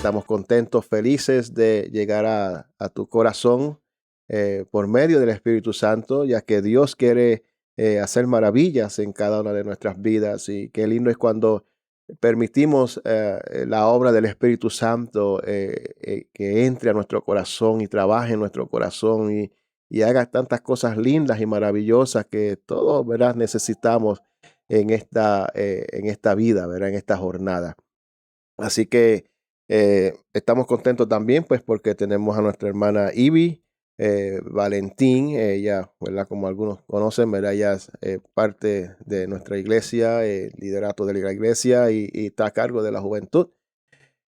Estamos contentos, felices de llegar a tu corazón por medio del Espíritu Santo, ya que Dios quiere hacer maravillas en cada una de nuestras vidas. Y qué lindo es cuando permitimos la obra del Espíritu Santo que entre a nuestro corazón y trabaje en nuestro corazón y haga tantas cosas lindas y maravillosas que todos, ¿verdad?, necesitamos en esta vida, ¿verdad?, en esta jornada. Así que estamos contentos también, pues, porque tenemos a nuestra hermana Ivy Valentín. Ella, ¿verdad?, como algunos conocen, ¿verdad?, ella es parte de nuestra iglesia, liderato de la iglesia y está a cargo de la juventud.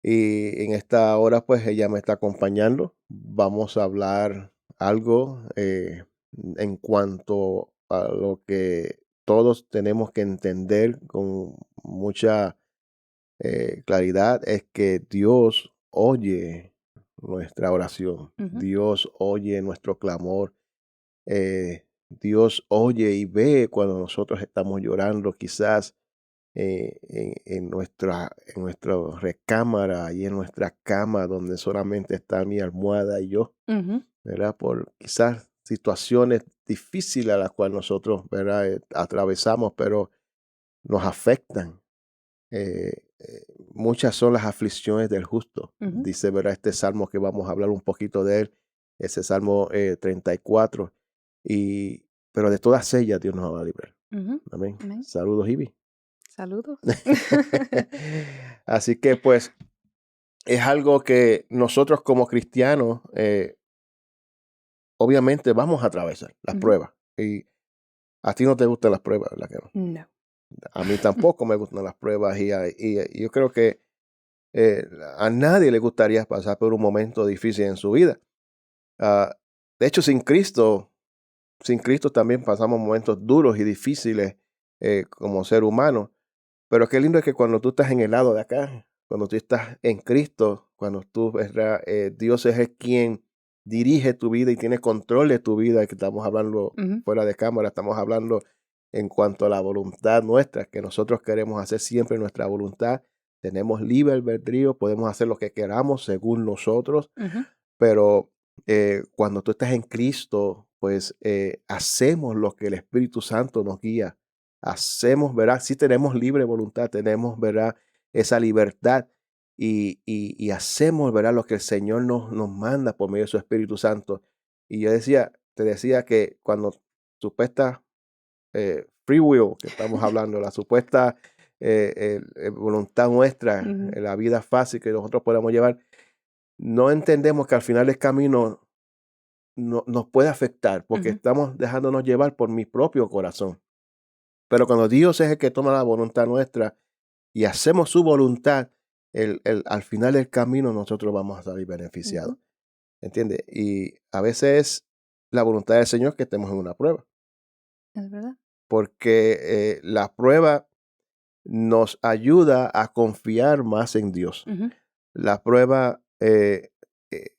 Y en esta hora, pues, ella me está acompañando. Vamos a hablar algo en cuanto a lo que todos tenemos que entender con mucha claridad, es que Dios oye nuestra oración, Ujú. Dios oye nuestro clamor, Dios oye y ve cuando nosotros estamos llorando, quizás en nuestra recámara y en nuestra cama donde solamente está mi almohada y yo, Ujú. ¿verdad? Por quizás situaciones difíciles a las cuales nosotros, ¿verdad?, atravesamos, pero nos afectan. Muchas son las aflicciones del justo. Ujú. Dice, ¿verdad?, este salmo que vamos a hablar un poquito de él, ese salmo 34. Pero de todas ellas Dios nos va a librar. Ujú. Amén. Amén. Saludos, Ivy. Saludos. Así que, pues, es algo que nosotros como cristianos, obviamente vamos a atravesar las Ujú. pruebas. Y a ti no te gustan las pruebas, ¿verdad que no? No. A mí tampoco me gustan las pruebas y yo creo que Eh, a nadie le gustaría pasar por un momento difícil en su vida. Ah, de hecho, sin Cristo también pasamos momentos duros y difíciles como ser humano. Pero qué lindo es que cuando tú estás en el lado de acá, cuando tú estás en Cristo, cuando tú, ¿verdad?, Dios es el quien dirige tu vida y tiene control de tu vida, que estamos hablando Ujú. fuera de cámara, estamos hablando en cuanto a la voluntad nuestra, que nosotros queremos hacer siempre nuestra voluntad. Tenemos libre albedrío, podemos hacer lo que queramos según nosotros, Ujú. pero cuando tú estás en Cristo, pues hacemos lo que el Espíritu Santo nos guía. Hacemos, ¿verdad? Sí tenemos libre voluntad, tenemos, ¿verdad?, esa libertad y hacemos, ¿verdad?, lo que el Señor nos manda por medio de su Espíritu Santo. Y yo te decía que cuando supuesta free will, que estamos hablando, la supuesta voluntad nuestra, Ujú. la vida fácil que nosotros podemos llevar, no entendemos que al final del camino nos puede afectar porque Ujú. estamos dejándonos llevar por mi propio corazón. Pero cuando Dios es el que toma la voluntad nuestra y hacemos su voluntad, al final del camino nosotros vamos a salir beneficiados. Ujú. ¿Entiendes? Y a veces es la voluntad del Señor que estemos en una prueba, Es verdad. porque la prueba nos ayuda a confiar más en Dios. Ujú. La prueba,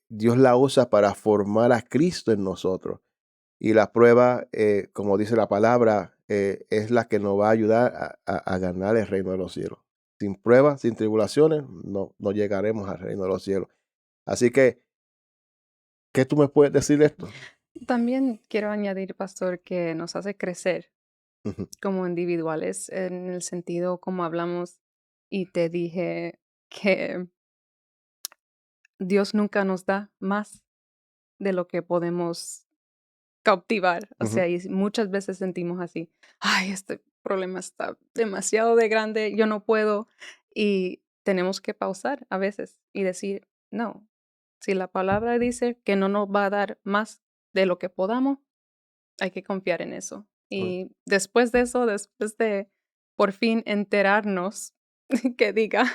Dios la usa para formar a Cristo en nosotros. Y la prueba, como dice la palabra, es la que nos va a ayudar a ganar el reino de los cielos. Sin pruebas, sin tribulaciones, no llegaremos al reino de los cielos. Así que, ¿qué tú me puedes decir de esto? También quiero añadir, pastor, que nos hace crecer Ujú, como individuales en el sentido como hablamos y te dije que Dios nunca nos da más de lo que podemos cautivar. O ujú, sea, y muchas veces sentimos así, ay, este problema está demasiado de grande, yo no puedo. Y tenemos que pausar a veces y decir, no, si la palabra dice que no nos va a dar más de lo que podamos, hay que confiar en eso. ujú, Y después de eso, después de por fin enterarnos que diga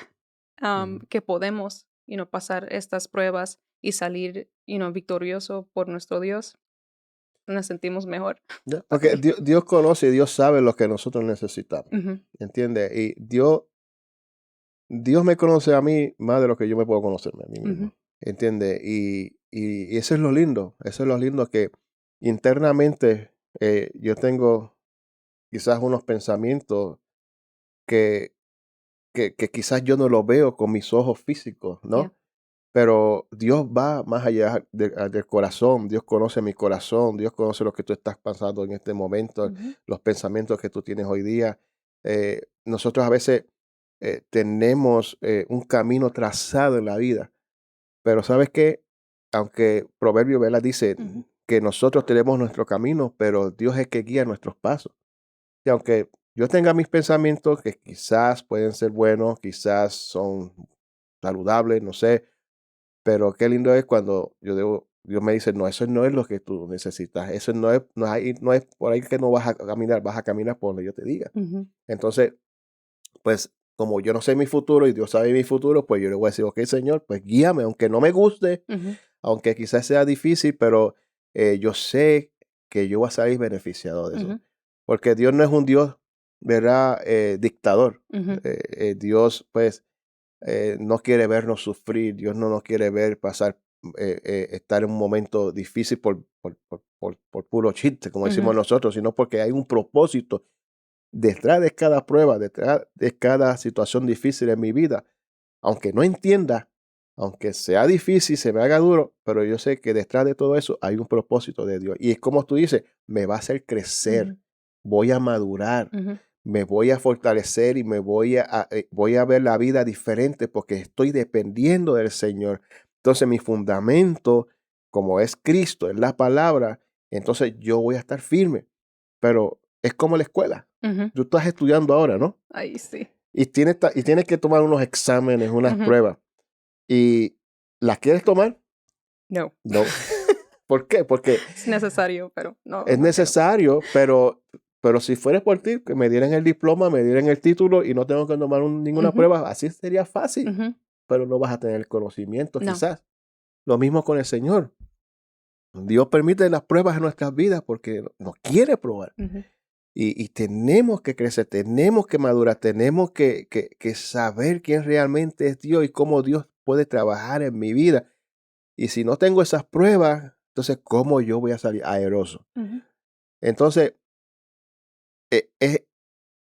ujú. que podemos pasar estas pruebas y salir victorioso por nuestro Dios, nos sentimos mejor Ya, porque también. Dios conoce y Dios sabe lo que nosotros necesitamos. Ujú. ¿Entiendes? Y Dios me conoce a mí más de lo que yo me puedo conocerme a mí Ujú. mismo. ¿Entiendes? Y eso es lo lindo. Eso es lo lindo que internamente yo tengo quizás unos pensamientos que quizás yo no los veo con mis ojos físicos, Yeah. ¿no? Pero Dios va más allá del corazón. Dios conoce mi corazón. Dios conoce lo que tú estás pasando en este momento, Ujú, los pensamientos que tú tienes hoy día. Nosotros a veces tenemos un camino trazado en la vida, pero ¿sabes qué? Aunque Proverbio, ¿verdad? Dice ujú, que nosotros tenemos nuestro camino, pero Dios es que guía nuestros pasos. Y aunque yo tenga mis pensamientos que quizás pueden ser buenos, quizás son saludables, no sé, pero qué lindo es cuando Dios me dice, no, eso no es lo que tú necesitas, eso no es por ahí que no vas a caminar por donde yo te diga. ujú, Entonces, pues como yo no sé mi futuro y Dios sabe mi futuro, pues yo le voy a decir, ok, Señor, pues guíame, aunque no me guste, ujú, aunque quizás sea difícil, pero yo sé que yo voy a salir beneficiado de eso. ujú, Porque Dios no es un Dios, ¿verdad? Dictador. ujú, Dios, pues, no quiere vernos sufrir, Dios no nos quiere ver pasar, estar en un momento difícil por puro chiste, como ujú, decimos nosotros, sino porque hay un propósito detrás de cada prueba, detrás de cada situación difícil en mi vida. Aunque no entienda, aunque sea difícil, se me haga duro, pero yo sé que detrás de todo eso hay un propósito de Dios. Y es como tú dices, me va a hacer crecer, ujú, voy a madurar, ujú, me voy a fortalecer y voy a ver la vida diferente porque estoy dependiendo del Señor. Entonces mi fundamento, como es Cristo, es la palabra, entonces yo voy a estar firme. Pero es como la escuela. ujú. Tú estás estudiando ahora, ¿no? Ay, sí. Y tienes que tomar unos exámenes, unas Ujú. pruebas. ¿Y las quieres tomar? No. No. ¿Por qué? Porque Es necesario, pero no, es no quiero. necesario, pero si fuera por ti, que me dieran el diploma, me dieran el título y no tengo que tomar ninguna Ujú, prueba, así sería fácil, ujú. pero no vas a tener el conocimiento No. quizás. Lo mismo con el Señor. Dios permite las pruebas en nuestras vidas porque nos quiere probar. Ujú, Y tenemos que crecer, tenemos que madurar, tenemos que saber quién realmente es Dios y cómo Dios puede trabajar en mi vida. Y si no tengo esas pruebas, entonces, ¿cómo yo voy a salir aeroso? ujú, Entonces, eh, es,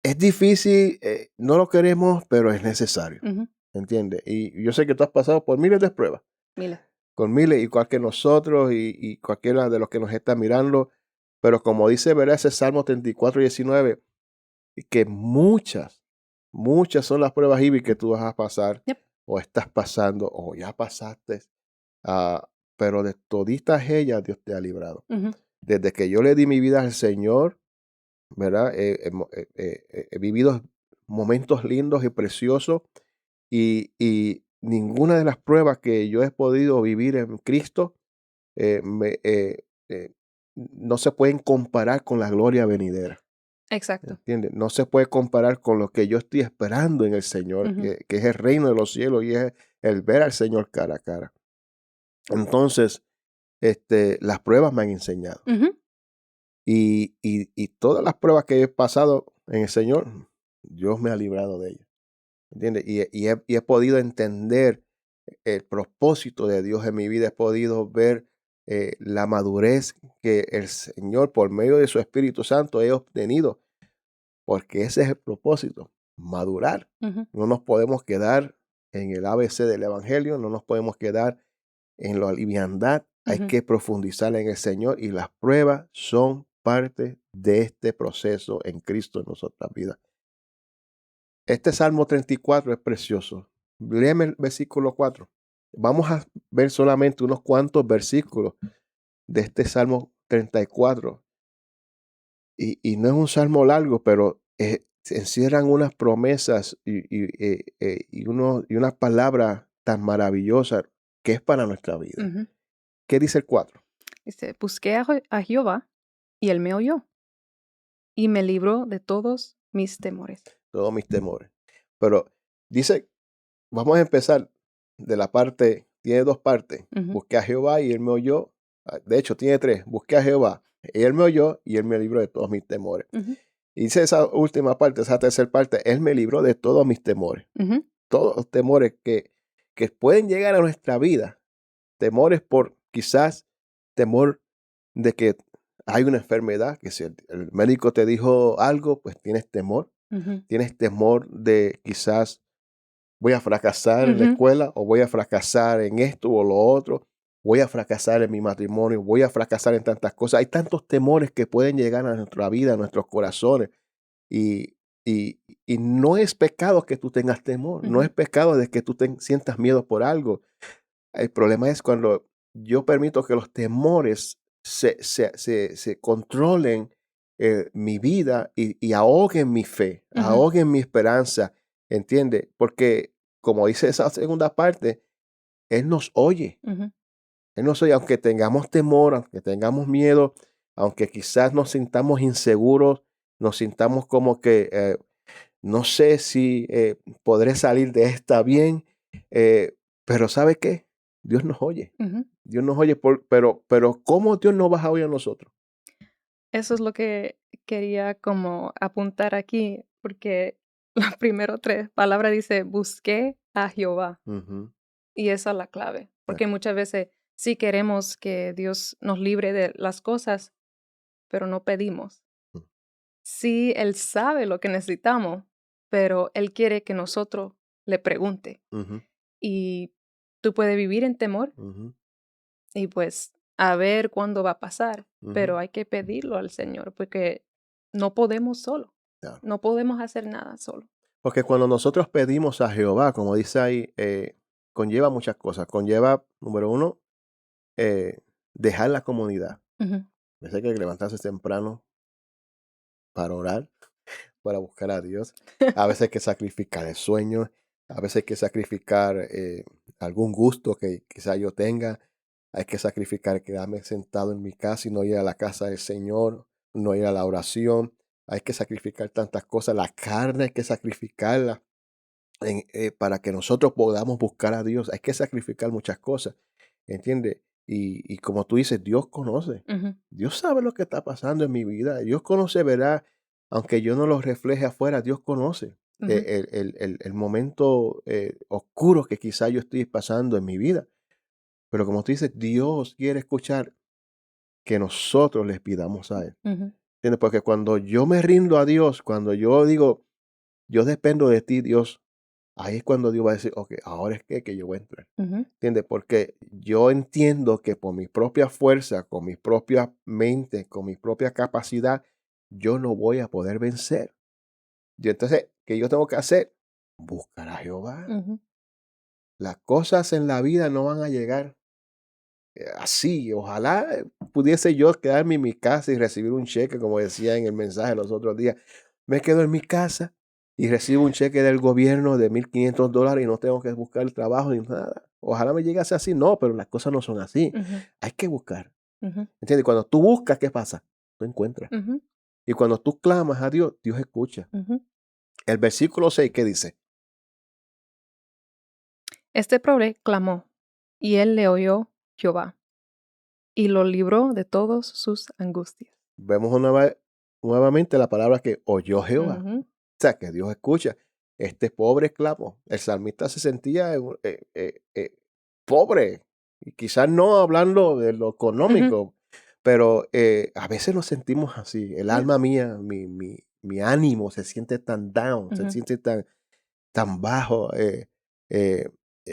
es difícil, no lo queremos, pero es necesario, ujú. ¿entiendes? Y yo sé que tú has pasado por miles de pruebas, Mira. con miles, igual que nosotros y cualquiera de los que nos está mirando, pero como dice, ¿verdad? Ese Salmo 34:19, y que muchas son las pruebas, Ivy, que tú vas a pasar Yep. o estás pasando o ya pasaste, pero de toditas ellas Dios te ha librado. Ujú, Desde que yo le di mi vida al Señor, ¿verdad? He vivido momentos lindos y preciosos y ninguna de las pruebas que yo he podido vivir en Cristo eh, me, eh, eh, no se pueden comparar con la gloria venidera. exacto. ¿Entiendes? No se puede comparar con lo que yo estoy esperando en el Señor, Ujú, que es el reino de los cielos y es el ver al Señor cara a cara. Entonces, las pruebas me han enseñado. ujú, Y todas las pruebas que he pasado en el Señor, Dios me ha librado de ellas. ¿Entiendes? Y he podido entender el propósito de Dios en mi vida. He podido ver la madurez que el Señor, por medio de su Espíritu Santo, he obtenido. Porque ese es el propósito, madurar. ujú, No nos podemos quedar en el ABC del Evangelio, no nos podemos quedar en la liviandad. Hay ujú. que profundizar en el Señor y las pruebas son parte de este proceso en Cristo en nuestras vidas. Este Salmo 34 es precioso. Léeme el versículo 4. Vamos a ver solamente unos cuantos versículos de este Salmo 34. Y no es un salmo largo, pero se encierran unas promesas y unas palabras tan maravillosas que es para nuestra vida. Ujú. ¿Qué dice el 4? Dice, busqué a Jehová y él me oyó y me libró de todos mis temores. Todos mis temores. Pero dice, vamos a empezar de la parte, tiene dos partes. Ujú, Busqué a Jehová y él me oyó. De hecho, tiene tres. Busqué a Jehová y él me oyó y él me libró de todos mis temores. ujú, Y dice esa última parte, esa tercera parte, él me libró de todos mis temores. ujú, Todos los temores que pueden llegar a nuestra vida. Temores por quizás temor de que hay una enfermedad, que si el médico te dijo algo, pues tienes temor. ujú, Tienes temor de quizás voy a fracasar en la Ujú, escuela, o voy a fracasar en esto o lo otro, voy a fracasar en mi matrimonio, voy a fracasar en tantas cosas. Hay tantos temores que pueden llegar a nuestra vida, a nuestros corazones. Y, y no es pecado que tú tengas temor, no ujú, es pecado de que tú sientas miedo por algo. El problema es cuando yo permito que los temores se controlen mi vida y ahoguen mi fe, ujú, ahoguen mi esperanza, ¿entiendes? Porque, como dice esa segunda parte, Él nos oye. ujú, Él nos oye, aunque tengamos temor, aunque tengamos miedo, aunque quizás nos sintamos inseguros, nos sintamos como que no sé si podré salir de esta bien, pero ¿sabe qué? Dios nos oye. ujú. Dios nos oye, pero ¿cómo Dios nos va a oír a nosotros? Eso es lo que quería como apuntar aquí, porque las primero 3 palabras dice: "Busqué a Jehová", Ujú, y esa es la clave, eh, porque muchas veces sí queremos que Dios nos libre de las cosas, pero no pedimos. mm, Sí, Él sabe lo que necesitamos, pero Él quiere que nosotros le pregunte. ujú, Y tú puedes vivir en temor ujú, y, pues, a ver cuándo va a pasar, ujú, pero hay que pedirlo al Señor, porque no podemos solo, claro. no podemos hacer nada solo. Porque cuando nosotros pedimos a Jehová, como dice ahí, conlleva muchas cosas. Conlleva, número uno, dejar la comunidad. Ujú, A veces hay que levantarse temprano para orar, para buscar a Dios. A veces hay que sacrificar el sueño, a veces hay que sacrificar algún gusto que quizá yo tenga, hay que sacrificar quedarme sentado en mi casa y no ir a la casa del Señor, no ir a la oración, hay que sacrificar tantas cosas, la carne hay que sacrificarla para que nosotros podamos buscar a Dios, hay que sacrificar muchas cosas, ¿entiendes? Y como tú dices, Dios conoce, ujú, Dios sabe lo que está pasando en mi vida, Dios conoce, verá, aunque yo no lo refleje afuera, Dios conoce ujú, el momento oscuro que quizá yo estoy pasando en mi vida. Pero como tú dices, Dios quiere escuchar que nosotros les pidamos a Él. ujú, ¿Entiendes? Porque cuando yo me rindo a Dios, cuando yo digo, yo dependo de ti, Dios, ahí es cuando Dios va a decir, ok, ahora es que yo voy a entrar. ujú, ¿Entiendes? Porque yo entiendo que por mi propia fuerza, con mi propia mente, con mi propia capacidad, yo no voy a poder vencer. Y entonces, ¿qué yo tengo que hacer? Buscar a Jehová. ujú, Las cosas en la vida no van a llegar así. Ojalá pudiese yo quedarme en mi casa y recibir un cheque, como decía en el mensaje los otros días. Me quedo en mi casa y recibo un cheque del gobierno de $1,500 y no tengo que buscar trabajo ni nada. Ojalá me llegase así. No, pero las cosas no son así. ujú, Hay que buscar. ujú, ¿Entiendes? Cuando tú buscas, ¿qué pasa? Tú encuentras. ujú, Y cuando tú clamas a Dios, Dios escucha. ujú. El versículo 6, ¿qué dice? Este pobre clamó, y Él le oyó Jehová, y lo libró de todos sus angustias. Vemos nuevamente la palabra que oyó Jehová. Ujú, O sea, que Dios escucha. Este pobre clamó. El salmista se sentía pobre. Y quizás no hablando de lo ujú, económico, pero a veces nos sentimos así. El yeah, alma mía, mi ánimo se siente tan down, se ujú, siente tan bajo.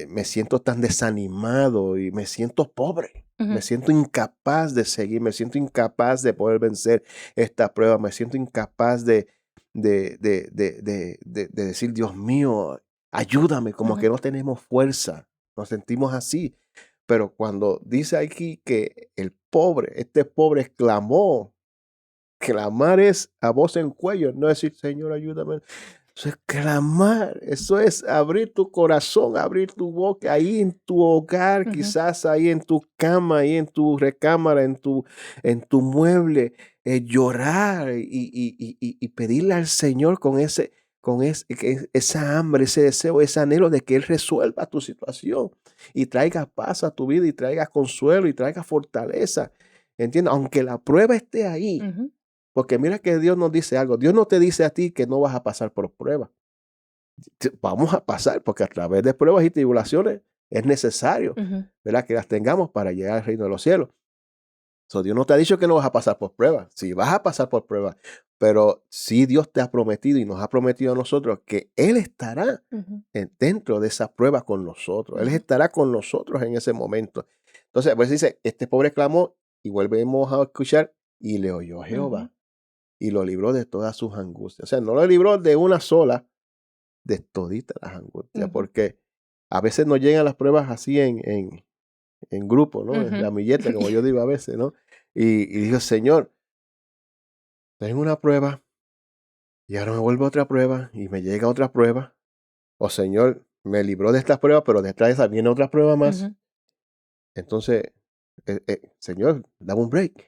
Me siento tan desanimado y me siento pobre. Me ujú, siento incapaz de seguir, me siento incapaz de poder vencer esta prueba, me siento incapaz de decir, Dios mío, ayúdame, como ujú, que no tenemos fuerza, nos sentimos así. Pero cuando dice aquí que este pobre clamó, clamar es a voz en cuello, no decir, Señor, ayúdame. Eso es clamar, eso es abrir tu corazón, abrir tu boca, ahí en tu hogar, ujú, quizás ahí en tu cama, ahí en tu recámara, en tu mueble, llorar y pedirle al Señor esa hambre, ese deseo, ese anhelo de que Él resuelva tu situación y traiga paz a tu vida y traiga consuelo y traiga fortaleza. ¿Entiendes? Aunque la prueba esté ahí, ujú, porque mira que Dios nos dice algo. Dios no te dice a ti que no vas a pasar por pruebas. Vamos a pasar porque a través de pruebas y tribulaciones es necesario, ujú, ¿verdad? Que las tengamos para llegar al reino de los cielos. So, Dios no te ha dicho que no vas a pasar por pruebas. Sí, vas a pasar por pruebas, pero sí Dios te ha prometido y nos ha prometido a nosotros que Él estará Ujú, dentro de esa prueba con nosotros. Él ujú, estará con nosotros en ese momento. Entonces, pues dice, este pobre clamó y volvemos a escuchar y le oyó ujú, Jehová y lo libró de todas sus angustias. O sea, no lo libró de una sola, de toditas las angustias, ujú, porque a veces nos llegan las pruebas así en grupo, ¿no? En ujú. ramillete, como yo digo a veces, ¿no? Y digo, Señor, tengo una prueba y ahora me vuelve otra prueba y me llega otra prueba. O Señor, me libró de esta prueba, pero detrás de esa viene otra prueba más. Ujú. Entonces, Señor, dame un break.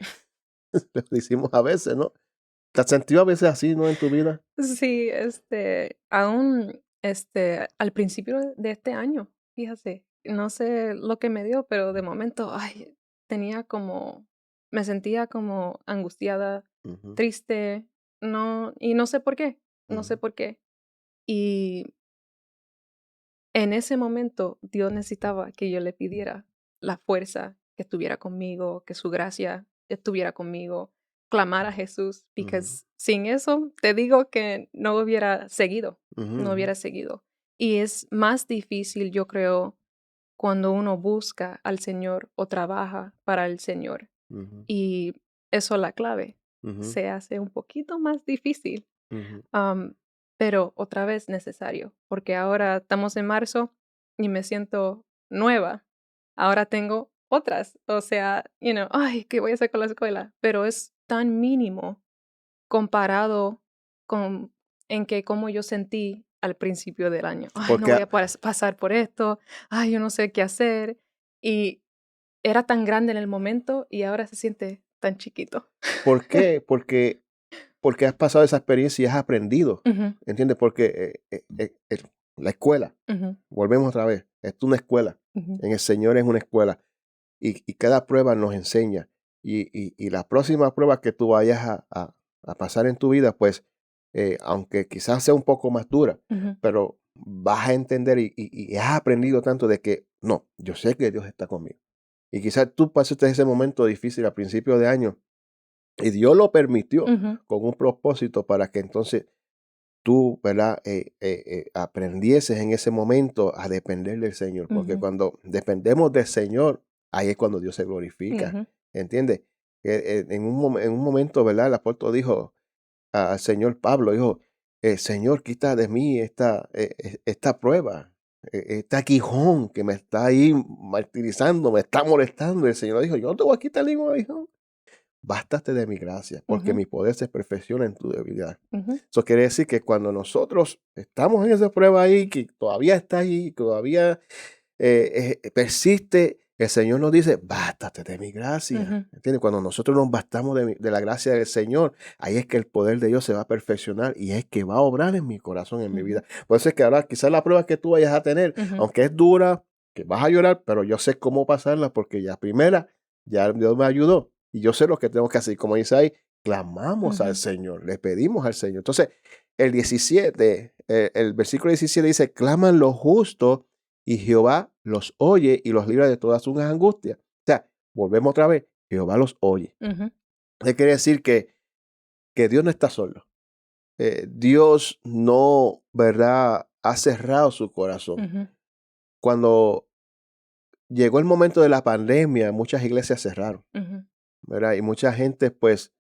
Lo decimos a veces, ¿no? ¿Te has sentido a veces así, no, en tu vida? Sí, aún, al principio de este año, fíjate, no sé lo que me dio, pero de momento, ay, tenía como, me sentía como angustiada, Ujú, triste, y no sé por qué, no sé ujú, por qué. Y en ese momento, Dios necesitaba que yo le pidiera la fuerza, que estuviera conmigo, que su gracia estuviera conmigo, clamar a Jesús, porque ujú, sin eso te digo que no hubiera seguido, ujú, no ujú, hubiera seguido. Y es más difícil, yo creo, cuando uno busca al Señor o trabaja para el Señor. ujú, Y eso es la clave. ujú, Se hace un poquito más difícil, ujú. Am, pero otra vez necesario, porque ahora estamos en marzo y me siento nueva. Ahora tengo otras, o sea, ay, ¿qué voy a hacer con la escuela? Pero es tan mínimo comparado con en que cómo yo sentí al principio del año. Ay, no Porque, voy a pasar por esto. Ay, yo no sé qué hacer. Y era tan grande en el momento y ahora se siente tan chiquito. ¿por qué? Porque has pasado esa experiencia y has aprendido, Ujú, ¿entiendes? Porque la escuela, ujú, volvemos otra vez, es una escuela, ujú, en el Señor es una escuela y cada prueba nos enseña y la próxima prueba que tú vayas a pasar en tu vida, pues, aunque quizás sea un poco más dura, ujú, pero vas a entender y has aprendido tanto de que, no, yo sé que Dios está conmigo. Y quizás tú pasaste ese momento difícil a principio de año y Dios lo permitió ujú, con un propósito para que entonces tú, ¿verdad? Aprendieses en ese momento a depender del Señor, porque ujú. cuando dependemos del Señor, ahí es cuando Dios se glorifica, Ujú, ¿entiendes? En un momento, ¿verdad? El apóstol dijo al Señor Pablo, dijo, Señor, quita de mí esta prueba, este aguijón que me está ahí martirizando, me está molestando. El Señor dijo, yo no te voy a quitar ningún aguijón. Bástate de mi gracia, porque ujú, mi poder se perfecciona en tu debilidad. ujú, Eso quiere decir que cuando nosotros estamos en esa prueba ahí, que todavía está ahí, todavía persiste, el Señor nos dice, bástate de mi gracia. ujú, ¿Entiendes? Cuando nosotros nos bastamos de la gracia del Señor, ahí es que el poder de Dios se va a perfeccionar y es que va a obrar en mi corazón, en mi ujú, vida. Por eso es que ahora quizás la prueba que tú vayas a tener, ujú, aunque es dura, que vas a llorar, pero yo sé cómo pasarla porque ya primera, ya Dios me ayudó y yo sé lo que tengo que hacer. Como dice ahí, clamamos al ujú, Señor, le pedimos al Señor. Entonces, el 17, el versículo 17 dice, claman los justos y Jehová los oye y los libra de todas sus angustias. O sea, volvemos otra vez, Jehová los oye. ujú, Eso quiere decir que Dios no está solo. Dios no, ¿verdad? Ha cerrado su corazón. ujú, Cuando llegó el momento de la pandemia, muchas iglesias cerraron, ujú, ¿verdad? Y mucha gente, pues,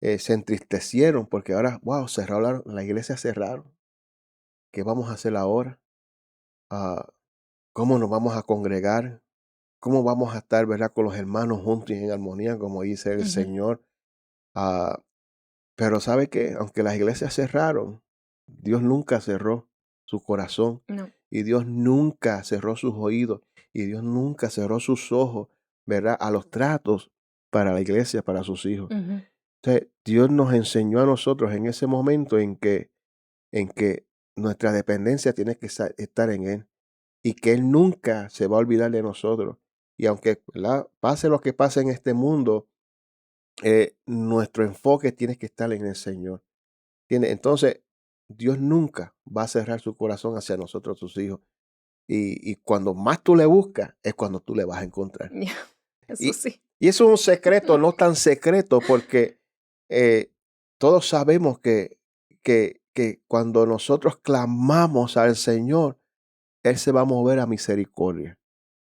se entristecieron porque ahora, wow, cerraron, la iglesia cerraron. ¿Qué vamos a hacer ahora? Ah, ¿Cómo nos vamos a congregar? ¿Cómo vamos a estar, verdad, con los hermanos juntos y en armonía, como dice el ujú. Señor? Ah, pero ¿sabe qué? Aunque las iglesias cerraron, Dios nunca cerró su corazón No. y Dios nunca cerró sus oídos y Dios nunca cerró sus ojos, ¿verdad? A los tratos para la iglesia, para sus hijos. Ujú, Entonces, Dios nos enseñó a nosotros en ese momento en que nuestra dependencia tiene que estar en Él y que Él nunca se va a olvidar de nosotros. Y aunque, ¿verdad?, pase lo que pase en este mundo, nuestro enfoque tiene que estar en el Señor. Entonces, Dios nunca va a cerrar su corazón hacia nosotros, sus hijos. Y cuando más tú le buscas, es cuando tú le vas a encontrar. ya, eso Y, sí. y eso es un secreto, no tan secreto, porque eh, todos sabemos que cuando nosotros clamamos al Señor, Él se va a mover a misericordia.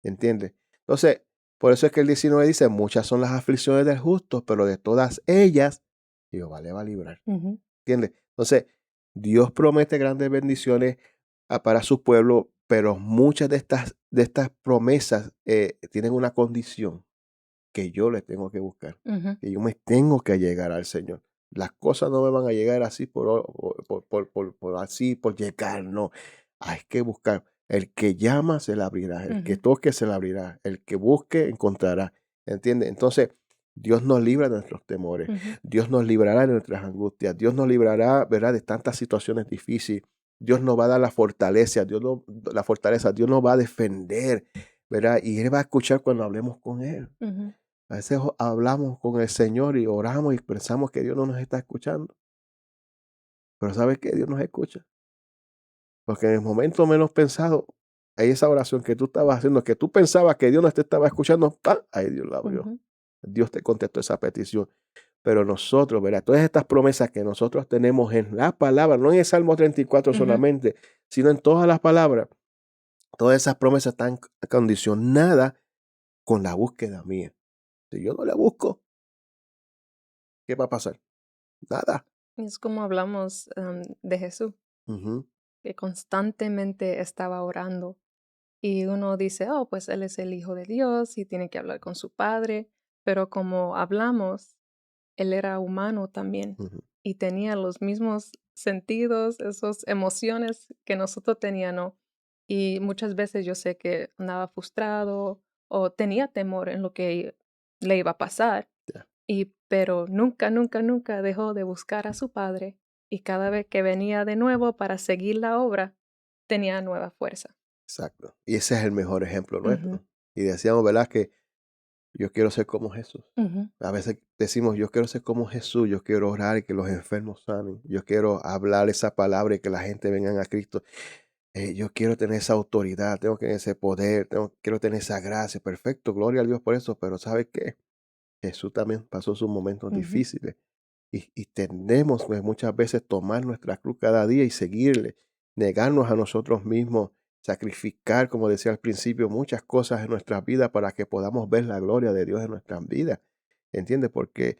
¿Entiendes? Entonces, por eso es que el 19 dice, muchas son las aflicciones del justo, pero de todas ellas, Jehová le va a librar. Ujú, ¿Entiendes? Entonces, Dios promete grandes bendiciones para su pueblo, pero muchas de estas promesas tienen una condición que yo le tengo que buscar, ujú, que yo me tengo que llegar al Señor. Las cosas no me van a llegar así por así, por llegar, no. Hay que buscar. El que llama se le abrirá, el que ujú, toque se le abrirá, el que busque encontrará. ¿Entiendes? Entonces, Dios nos libra de nuestros temores, ujú, Dios nos librará de nuestras angustias, Dios nos librará, ¿verdad?, de tantas situaciones difíciles. Dios nos va a dar la fortaleza, Dios nos va a defender, ¿verdad? Y Él va a escuchar cuando hablemos con Él. ujú. A veces hablamos con el Señor y oramos y pensamos que Dios no nos está escuchando, pero ¿sabes qué? Dios nos escucha, porque en el momento menos pensado, hay esa oración que tú estabas haciendo, que tú pensabas que Dios no te estaba escuchando, ¡pam! Ahí Dios la abrió. Ujú, Dios te contestó esa petición. Pero nosotros, ¿verdad? Todas estas promesas que nosotros tenemos en la palabra, no en el Salmo 34 ujú. solamente, sino en todas las palabras, todas esas promesas están condicionadas con la búsqueda mía. Si yo no la busco, ¿qué va a pasar? Nada. Es como hablamos de Jesús, Ujú, que constantemente estaba orando. Y uno dice, oh, pues él es el Hijo de Dios y tiene que hablar con su Padre. Pero como hablamos, él era humano también ujú. y tenía los mismos sentidos, esas emociones que nosotros teníamos. Y muchas veces yo sé que andaba frustrado o tenía temor en lo que le iba a pasar. Ya, Pero nunca, nunca, nunca dejó de buscar a su padre, y cada vez que venía de nuevo para seguir la obra, tenía nueva fuerza. exacto. Y ese es el mejor ejemplo Ujú, nuestro. Y decíamos, ¿verdad? Que yo quiero ser como Jesús. ujú, A veces decimos, yo quiero ser como Jesús, yo quiero orar y que los enfermos sanen, yo quiero hablar esa palabra y que la gente venga a Cristo. Yo quiero tener esa autoridad, tengo que tener ese poder, quiero tener esa gracia. Perfecto, gloria a Dios por eso, pero ¿sabes qué? Jesús también pasó sus momentos ujú, difíciles y tenemos pues, muchas veces tomar nuestra cruz cada día y seguirle, negarnos a nosotros mismos, sacrificar, como decía al principio, muchas cosas en nuestras vidas para que podamos ver la gloria de Dios en nuestras vidas. ¿Entiendes? Porque,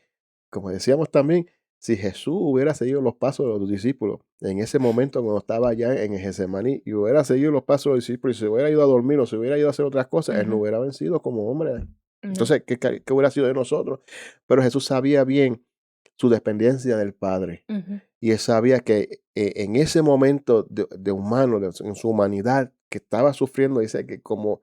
como decíamos también, si Jesús hubiera seguido los pasos de los discípulos en ese momento cuando estaba allá en Getsemaní y hubiera seguido los pasos de los discípulos y se hubiera ido a dormir o se hubiera ido a hacer otras cosas, él no ujú. hubiera vencido como hombre. No. Entonces, ¿qué hubiera sido de nosotros? Pero Jesús sabía bien su dependencia del Padre. Ujú, Y él sabía que en ese momento de humano, en su humanidad, que estaba sufriendo, dice que como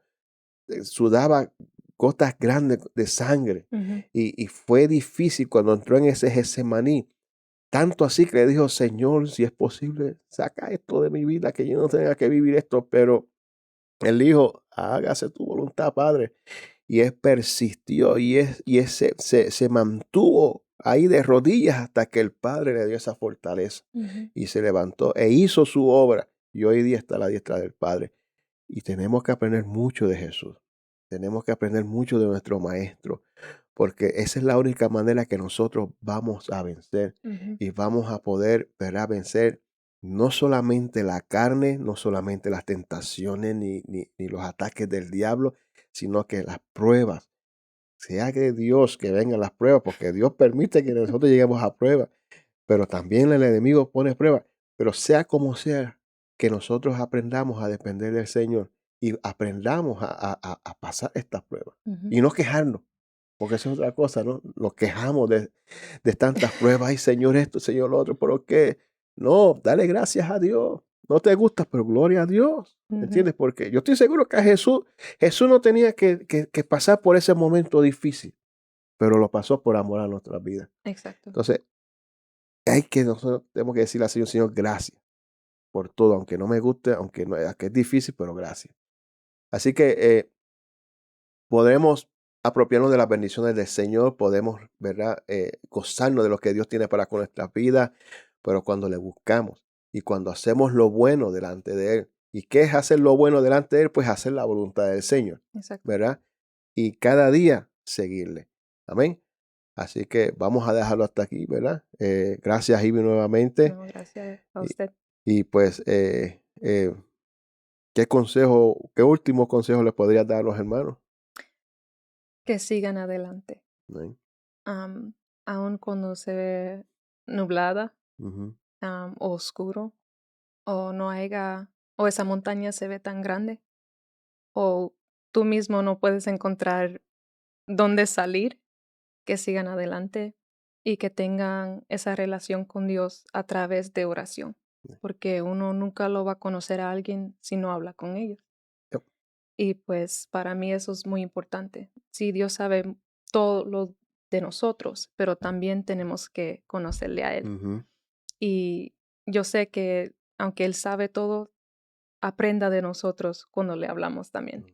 sudaba gotas grandes de sangre. ujú, Y fue difícil cuando entró en ese Getsemaní. Tanto así que le dijo, Señor, si es posible, saca esto de mi vida, que yo no tenga que vivir esto. Pero él dijo, hágase tu voluntad, Padre. Y él persistió y él se mantuvo ahí de rodillas hasta que el Padre le dio esa fortaleza. ujú, Y se levantó e hizo su obra. Y hoy día está a la diestra del Padre. Y tenemos que aprender mucho de Jesús. Tenemos que aprender mucho de nuestro Maestro. Porque esa es la única manera que nosotros vamos a vencer. ujú, Y vamos a poder, ¿verdad?, vencer no solamente la carne, no solamente las tentaciones ni los ataques del diablo, sino que las pruebas. Sea que Dios que vengan las pruebas, porque Dios permite que nosotros lleguemos a pruebas, pero también el enemigo pone pruebas. Pero sea como sea, que nosotros aprendamos a depender del Señor y aprendamos a pasar estas pruebas ujú. y no quejarnos, porque eso es otra cosa, ¿no? Nos quejamos de tantas pruebas, ay Señor esto, Señor lo otro, ¿pero qué? No, dale gracias a Dios. No te gusta, pero gloria a Dios. Ujú, ¿Entiendes? Porque yo estoy seguro que a Jesús no tenía que pasar por ese momento difícil, pero lo pasó por amor a nuestras vidas. exacto. Entonces, nosotros tenemos que decirle al Señor, Señor, gracias por todo, aunque no me guste, aunque, no, que es difícil, pero gracias. Así que podremos apropiarnos de las bendiciones del Señor, podemos, ¿verdad? Gozarnos de lo que Dios tiene para con nuestras vidas, pero cuando le buscamos y cuando hacemos lo bueno delante de Él. ¿Y qué es hacer lo bueno delante de Él? Pues hacer la voluntad del Señor, Exacto. ¿verdad? Y cada día seguirle. Amén. Así que vamos a dejarlo hasta aquí, ¿verdad? Gracias, Ivy, nuevamente. No, gracias a Y, usted. y pues, ¿qué último consejo le podrías dar a los hermanos? Que sigan adelante. Amén. Aun cuando se ve nublada, Ujú. o oscuro, o no haya, o esa montaña se ve tan grande, o tú mismo no puedes encontrar dónde salir, que sigan adelante y que tengan esa relación con Dios a través de oración, porque uno nunca lo va a conocer a alguien si no habla con ellos. Yep. Y pues para mí eso es muy importante. Sí, Dios sabe todo lo de nosotros, pero también tenemos que conocerle a Él. Ujú. Y yo sé que aunque Él sabe todo, aprenda de nosotros cuando le hablamos también.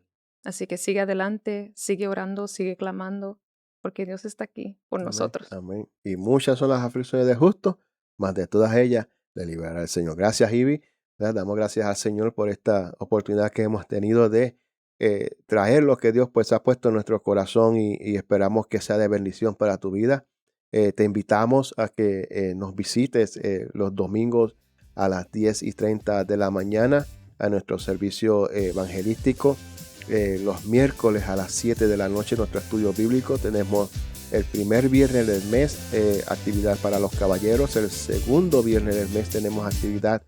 Así que sigue adelante, sigue orando, sigue clamando, porque Dios está aquí por Amén, nosotros. amén. Y muchas son las aflicciones del justo, mas de todas ellas le liberará el Señor. Gracias, Ivy. ¿Verdad? Damos gracias al Señor por esta oportunidad que hemos tenido de traer lo que Dios pues ha puesto en nuestro corazón y esperamos que sea de bendición para tu vida. Te invitamos a que nos visites los domingos a las 10:30 de la mañana a nuestro servicio evangelístico. Los miércoles a las 7 de la noche nuestro estudio bíblico. Tenemos el primer viernes del mes, actividad para los caballeros. El segundo viernes del mes tenemos actividad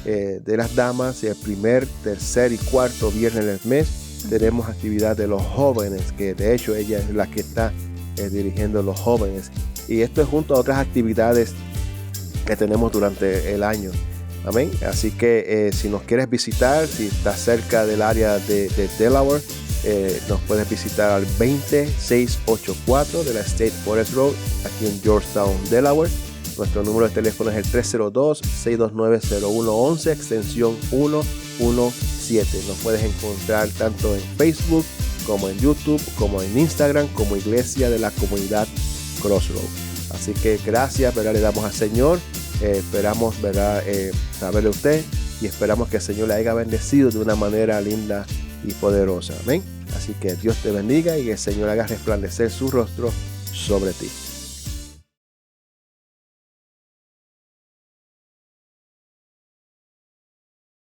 de las damas. Y el primer, tercer y cuarto viernes del mes tenemos actividad de los jóvenes, que de hecho ella es la que está dirigiendo los jóvenes. Y esto es junto a otras actividades que tenemos durante el año. Amén. Así que si nos quieres visitar, si estás cerca del área de Delaware, nos puedes visitar al 20684 de la State Forest Road, aquí en Georgetown, Delaware. Nuestro número de teléfono es el 302-629-0111, extensión 117. Nos puedes encontrar tanto en Facebook, como en YouTube, como en Instagram, como Iglesia de la Comunidad Crossroad. Así que gracias, ¿verdad? Le damos al Señor. Esperamos, ¿verdad? Saberle a usted y esperamos que el Señor le haya bendecido de una manera linda y poderosa. Amén. Así que Dios te bendiga y el Señor haga resplandecer su rostro sobre ti.